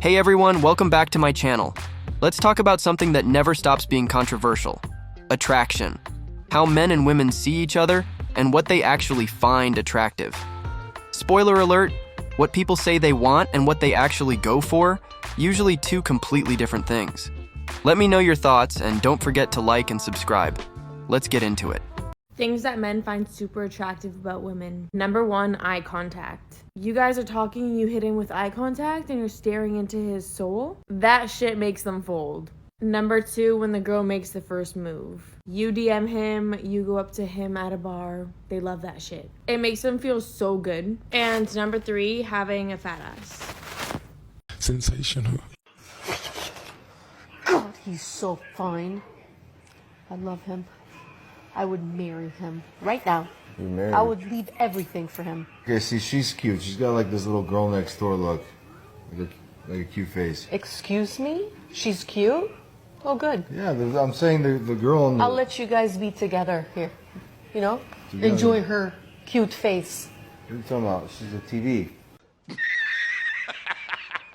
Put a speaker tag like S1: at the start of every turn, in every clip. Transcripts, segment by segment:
S1: Hey everyone, welcome back to my channel. Let's talk about something that never stops being controversial: attraction. How men and women see each other, and what they actually find attractive. Spoiler alert, what people say they want and what they actually go for, usually two completely different things. Let me know your thoughts, and don't forget to like and subscribe. Let's get into it.
S2: Things that men find super attractive about women. Number one, eye contact. You guys are talking and you hit him with eye contact and you're staring into his soul. That shit makes them fold. Number two, when the girl makes the first move. You DM him, you go up to him at a bar. They love that shit. It makes them feel so good. And number three, having a fat ass.
S3: Sensational.
S4: God, he's so fine. I love him. I would marry him right now.
S5: You married?
S4: I would leave everything for him.
S5: Okay, see, she's cute. She's got like this little girl next door look, like a cute face.
S4: Excuse me? She's cute? Oh, good.
S5: Yeah, I'm saying the girl in the...
S4: I'll let you guys be together here. You know?
S5: Together.
S4: Enjoy her cute face.
S5: What are you talking about? She's a TV.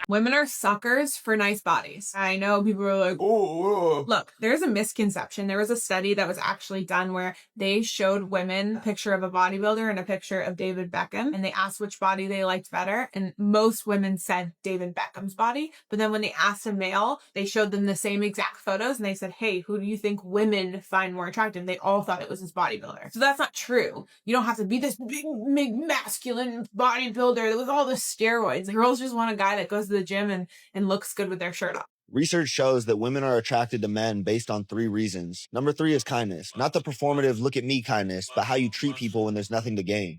S6: Women are suckers for nice bodies. I know people are like, oh. Look, there's a misconception. There was a study that was actually done where they showed women a picture of a bodybuilder and a picture of David Beckham, and they asked which body they liked better. And most women said David Beckham's body. But then when they asked a male, they showed them the same exact photos and they said, hey, who do you think women find more attractive? They all thought it was this bodybuilder. So that's not true. You don't have to be this big masculine bodybuilder with all the steroids. Girls just want a guy that goes to the gym and looks good with their shirt off.
S7: Research shows that women are attracted to men based on 3 reasons. Number 3 is kindness. Not the performative look at me kindness, but how you treat people when there's nothing to gain.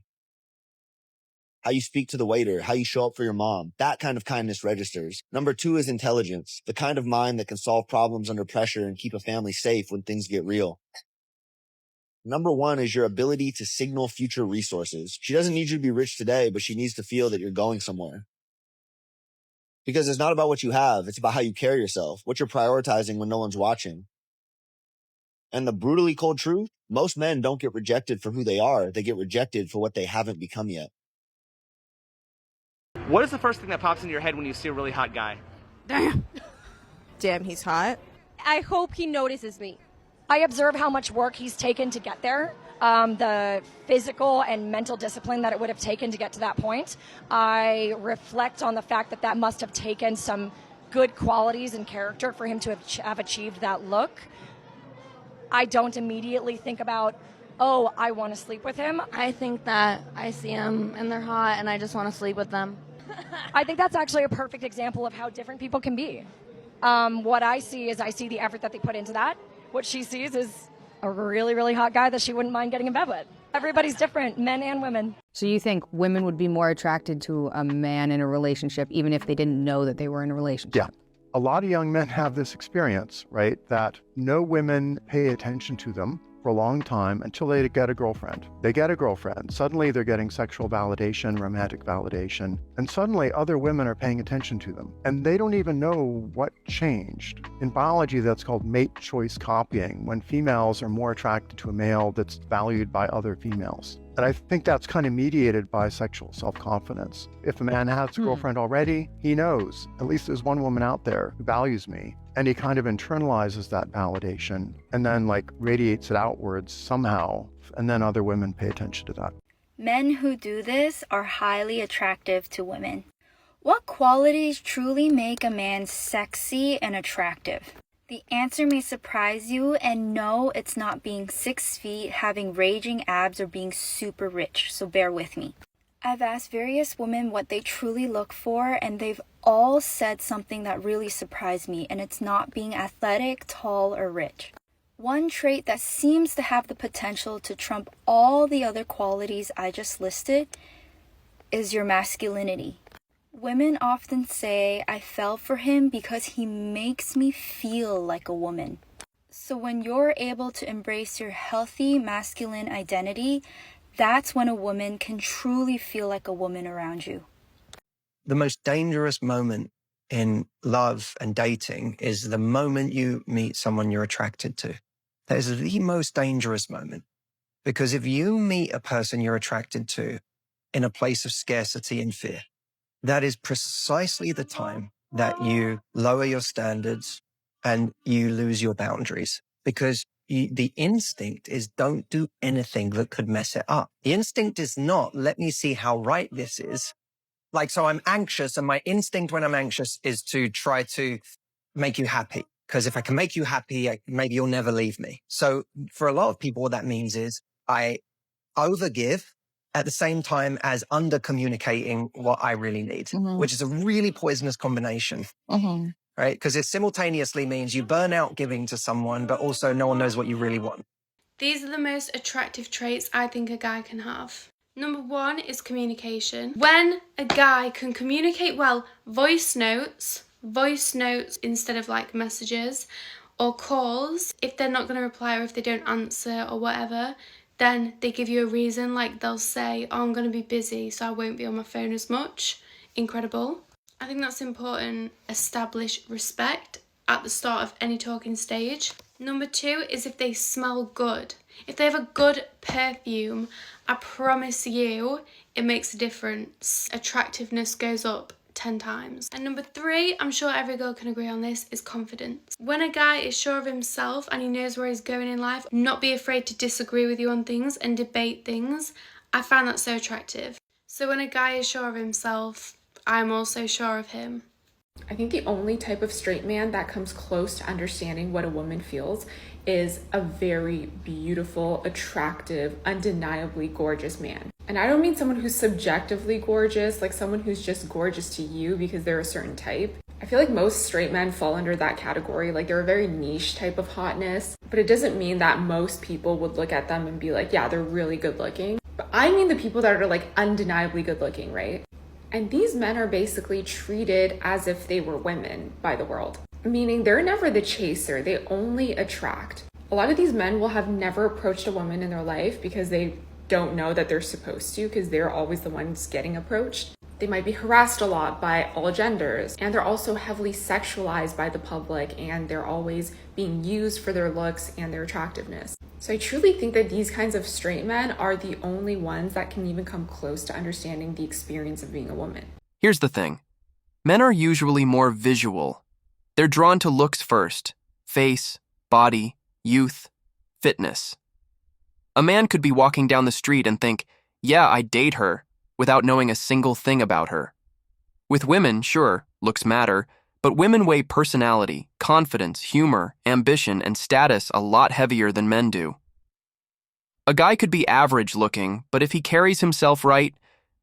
S7: How you speak to the waiter, how you show up for your mom. That kind of kindness registers. Number 2 is intelligence. The kind of mind that can solve problems under pressure and keep a family safe when things get real. Number 1 is your ability to signal future resources. She doesn't need you to be rich today, but she needs to feel that you're going somewhere. Because it's not about what you have, it's about how you carry yourself, what you're prioritizing when no one's watching. And the brutally cold truth, most men don't get rejected for who they are, they get rejected for what they haven't become yet.
S8: What is the first thing that pops into your head when you see a really hot guy?
S9: Damn, he's hot.
S10: I hope he notices me. I observe how much work he's taken to get there. The physical and mental discipline that it would have taken to get to that point. I reflect on the fact that that must have taken some good qualities and character for him to have achieved that look. I don't immediately think about, oh, I want to sleep with him.
S11: I think that I see them and they're hot and I just want to sleep with them.
S10: I think that's actually a perfect example of how different people can be. What I see is I see the effort that they put into that. What she sees is a really, really hot guy that she wouldn't mind getting in bed with. Everybody's different, men and women.
S12: So you think women would be more attracted to a man in a relationship even if they didn't know that they were in a relationship?
S13: Yeah. A lot of young men have this experience, right? That no women pay attention to them for a long time until they get a girlfriend. They get a girlfriend. Suddenly they're getting sexual validation, romantic validation, and suddenly other women are paying attention to them. And they don't even know what changed. In biology, that's called mate choice copying, when females are more attracted to a male that's valued by other females. And I think that's kind of mediated by sexual self-confidence. If a man has a girlfriend already, he knows, at least there's one woman out there who values me. And he kind of internalizes that validation and then like radiates it outwards somehow. And then other women pay attention to that.
S14: Men who do this are highly attractive to women. What qualities truly make a man sexy and attractive? The answer may surprise you, and no, it's not being 6 feet, having raging abs, or being super rich, so bear with me. I've asked various women what they truly look for, and they've all said something that really surprised me, and it's not being athletic, tall, or rich. One trait that seems to have the potential to trump all the other qualities I just listed is your masculinity. Women often say, I fell for him because he makes me feel like a woman. So when you're able to embrace your healthy masculine identity, that's when a woman can truly feel like a woman around you.
S15: The most dangerous moment in love and dating is the moment you meet someone you're attracted to. That is the most dangerous moment. Because if you meet a person you're attracted to in a place of scarcity and fear, that is precisely the time that you lower your standards and you lose your boundaries, because the instinct is don't do anything that could mess it up. The instinct is not, let me see how right this is. Like, so I'm anxious, and my instinct when I'm anxious is to try to make you happy. Because if I can make you happy, maybe you'll never leave me. So for a lot of people, what that means is I overgive at the same time as under communicating what I really need, which is a really poisonous combination. Right? Because it simultaneously means you burn out giving to someone, but also no one knows what you really want.
S16: These are the most attractive traits I think a guy can have. Number 1 is communication. When a guy can communicate well, voice notes instead of like messages or calls, if they're not going to reply or if they don't answer or whatever, then they give you a reason, like they'll say, oh, I'm going to be busy, so I won't be on my phone as much. Incredible. I think that's important. Establish respect at the start of any talking stage. Number 2 is if they smell good. If they have a good perfume, I promise you it makes a difference. Attractiveness goes up 10 times. And number 3, I'm sure every girl can agree on this, is confidence. When a guy is sure of himself and he knows where he's going in life, not be afraid to disagree with you on things and debate things, I find that so attractive. So when a guy is sure of himself, I'm also sure of him.
S17: I think the only type of straight man that comes close to understanding what a woman feels is a very beautiful, attractive, undeniably gorgeous man. And I don't mean someone who's subjectively gorgeous, like someone who's just gorgeous to you because they're a certain type. I feel like most straight men fall under that category, like they're a very niche type of hotness, but it doesn't mean that most people would look at them and be like, yeah, they're really good looking. But I mean the people that are like undeniably good looking, right? And these men are basically treated as if they were women by the world, meaning they're never the chaser, they only attract. A lot of these men will have never approached a woman in their life because they don't know that they're supposed to, because they're always the ones getting approached. They might be harassed a lot by all genders, and they're also heavily sexualized by the public, and they're always being used for their looks and their attractiveness. So I truly think that these kinds of straight men are the only ones that can even come close to understanding the experience of being a woman.
S1: Here's the thing. Men are usually more visual. They're drawn to looks first: face, body, youth, fitness. A man could be walking down the street and think, yeah, I'd date her, without knowing a single thing about her. With women, sure, looks matter, but women weigh personality, confidence, humor, ambition, and status a lot heavier than men do. A guy could be average looking, but if he carries himself right,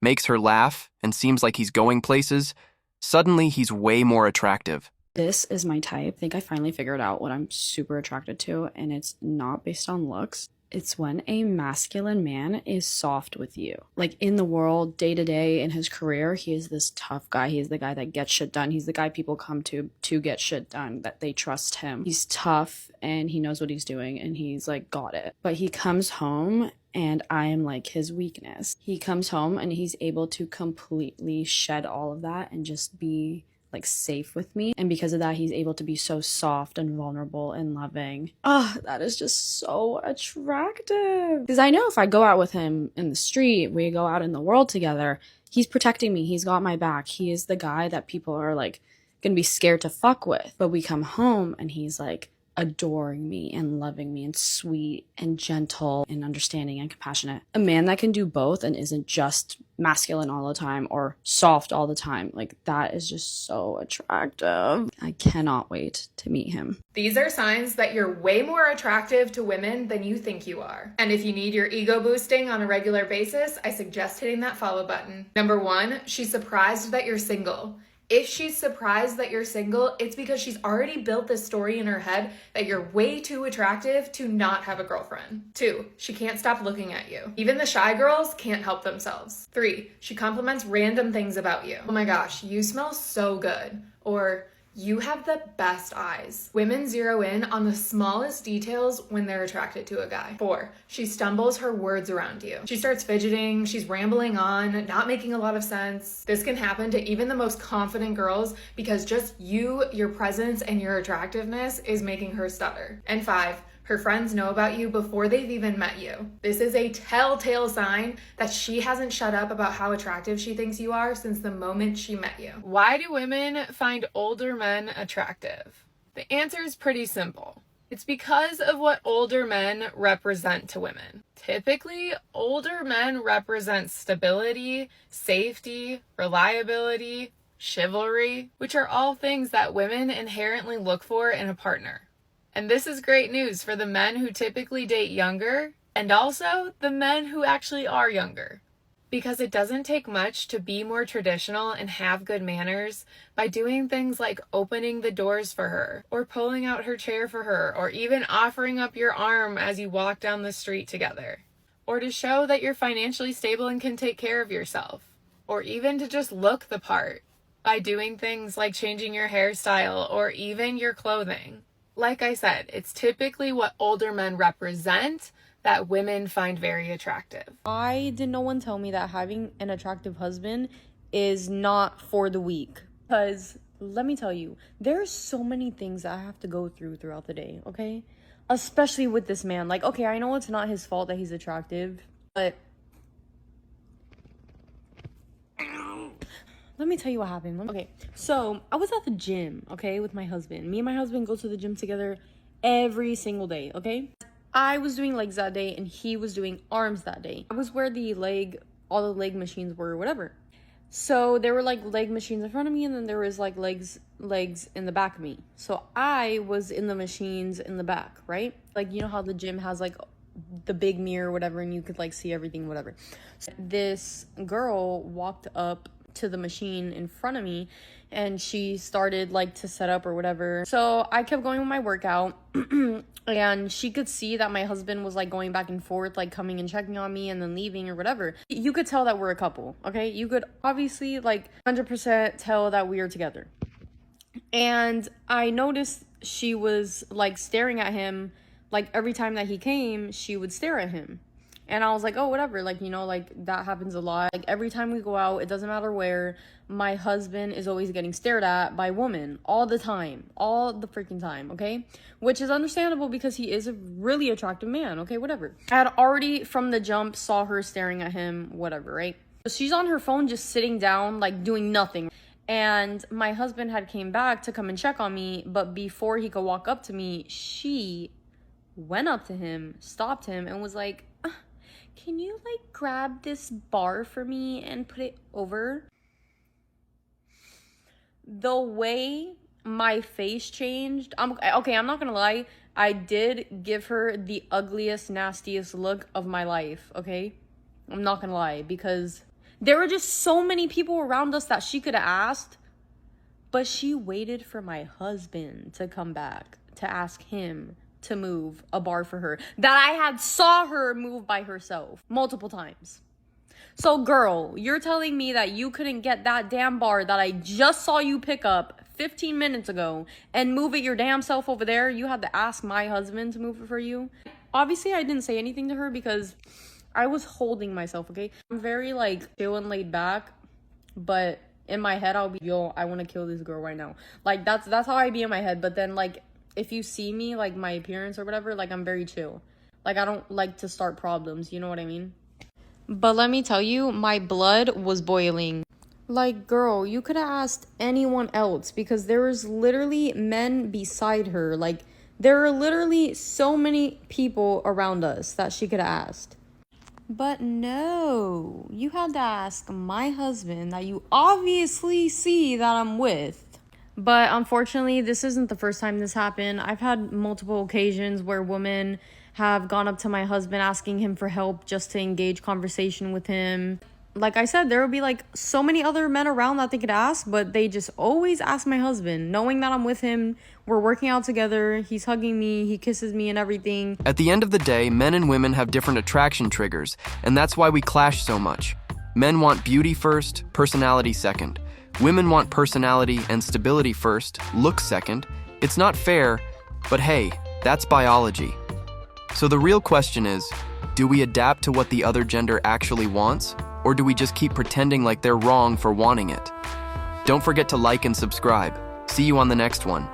S1: makes her laugh, and seems like he's going places, suddenly he's way more attractive.
S18: This is my type. I think I finally figured out what I'm super attracted to, and it's not based on looks. It's when a masculine man is soft with you. Like in the world, day to day, in his career, he is this tough guy. He is the guy that gets shit done. He's the guy people come to get shit done, that they trust him. He's tough and he knows what he's doing and he's like got it. But he comes home and I am like his weakness. He comes home and he's able to completely shed all of that and just be like safe with me, and because of that he's able to be so soft and vulnerable and loving. Oh, that is just so attractive, because I know if I go out with him in the street, we go out in the world together, he's protecting me, he's got my back, he is the guy that people are like gonna be scared to fuck with. But we come home and he's like adoring me and loving me and sweet and gentle and understanding and compassionate. A man that can do both and isn't just masculine all the time or soft all the time, like that is just so attractive. I cannot wait to meet him.
S17: These are signs that you're way more attractive to women than you think you are. And if you need your ego boosting on a regular basis, I suggest hitting that follow button. Number 1, she's surprised that you're single. If she's surprised that you're single, it's because she's already built this story in her head that you're way too attractive to not have a girlfriend. 2, she can't stop looking at you. Even the shy girls can't help themselves. 3, she compliments random things about you. Oh my gosh, you smell so good. Or, you have the best eyes. Women zero in on the smallest details when they're attracted to a guy. 4, she stumbles her words around you. She starts fidgeting, she's rambling on, not making a lot of sense. This can happen to even the most confident girls because just you, your presence, and your attractiveness is making her stutter. And 5, Her friends know about you before they've even met you. This is a telltale sign that she hasn't shut up about how attractive she thinks you are since the moment she met you.
S19: Why do women find older men attractive? The answer is pretty simple. It's because of what older men represent to women. Typically, older men represent stability, safety, reliability, chivalry, which are all things that women inherently look for in a partner. And this is great news for the men who typically date younger, and also the men who actually are younger. Because it doesn't take much to be more traditional and have good manners by doing things like opening the doors for her, or pulling out her chair for her, or even offering up your arm as you walk down the street together. Or to show that you're financially stable and can take care of yourself. Or even to just look the part by doing things like changing your hairstyle or even your clothing. Like I said, it's typically what older men represent that women find very attractive.
S18: Why did no one tell me that having an attractive husband is not for the weak? Because let me tell you, there's so many things that I have to go through throughout the day, okay? Especially with this man. Like, okay, I know it's not his fault that he's attractive, but let me tell you what happened. Okay, so I was at the gym, okay, with my husband. Me and my husband go to the gym together every single day, okay? I was doing legs that day and he was doing arms that day. I was where all the leg machines were, whatever. So there were like leg machines in front of me, and then there was like legs in the back of me. So I was in the machines in the back, right? Like, you know how the gym has like the big mirror, whatever, and you could like see everything, whatever. So this girl walked up to the machine in front of me and she started like to set up or whatever. So I kept going with my workout and she could see that my husband was like going back and forth, like coming and checking on me and then leaving or whatever. You could tell that we're a couple, okay? You could obviously like 100% tell that we are together. And I noticed she was like staring at him, like every time that he came, she would stare at him. And I was like, oh, whatever, like, you know, like, that happens a lot. Like, every time we go out, it doesn't matter where, my husband is always getting stared at by women all the time, all the freaking time, okay? Which is understandable because he is a really attractive man, okay, whatever. I had already, from the jump, saw her staring at him, whatever, right? So she's on her phone just sitting down, like, doing nothing. And my husband had came back to come and check on me, but before he could walk up to me, she went up to him, stopped him, and was like, can you like grab this bar for me and put it over? The way my face changed, I'm not gonna lie, I did give her the ugliest, nastiest look of my life, okay? I'm not gonna lie, because there were just so many people around us that she could have asked, but she waited for my husband to come back to ask him to move a bar for her that I had saw her move by herself multiple times. So girl, you're telling me that you couldn't get that damn bar that I just saw you pick up 15 minutes ago and move it your damn self over there? You had to ask my husband to move it for you? Obviously, I didn't say anything to her because I was holding myself, okay? I'm very like chill and laid back, but in my head I'll be, yo, I want to kill this girl right now. Like that's how I be in my head. But then like if you see me, like my appearance or whatever, like I'm very chill. Like I don't like to start problems, you know what I mean? But let me tell you, my blood was boiling. Like, girl, you could have asked anyone else because there was literally men beside her. Like, there are literally so many people around us that she could have asked. But no, you had to ask my husband that you obviously see that I'm with. But unfortunately, this isn't the first time this happened. I've had multiple occasions where women have gone up to my husband asking him for help just to engage conversation with him. Like I said, there will be like so many other men around that they could ask, but they just always ask my husband, knowing that I'm with him, we're working out together, he's hugging me, he kisses me and everything.
S1: At the end of the day, men and women have different attraction triggers, and that's why we clash so much. Men want beauty first, personality second. Women want personality and stability first, looks second. It's not fair, but hey, that's biology. So the real question is, do we adapt to what the other gender actually wants, or do we just keep pretending like they're wrong for wanting it? Don't forget to like and subscribe. See you on the next one.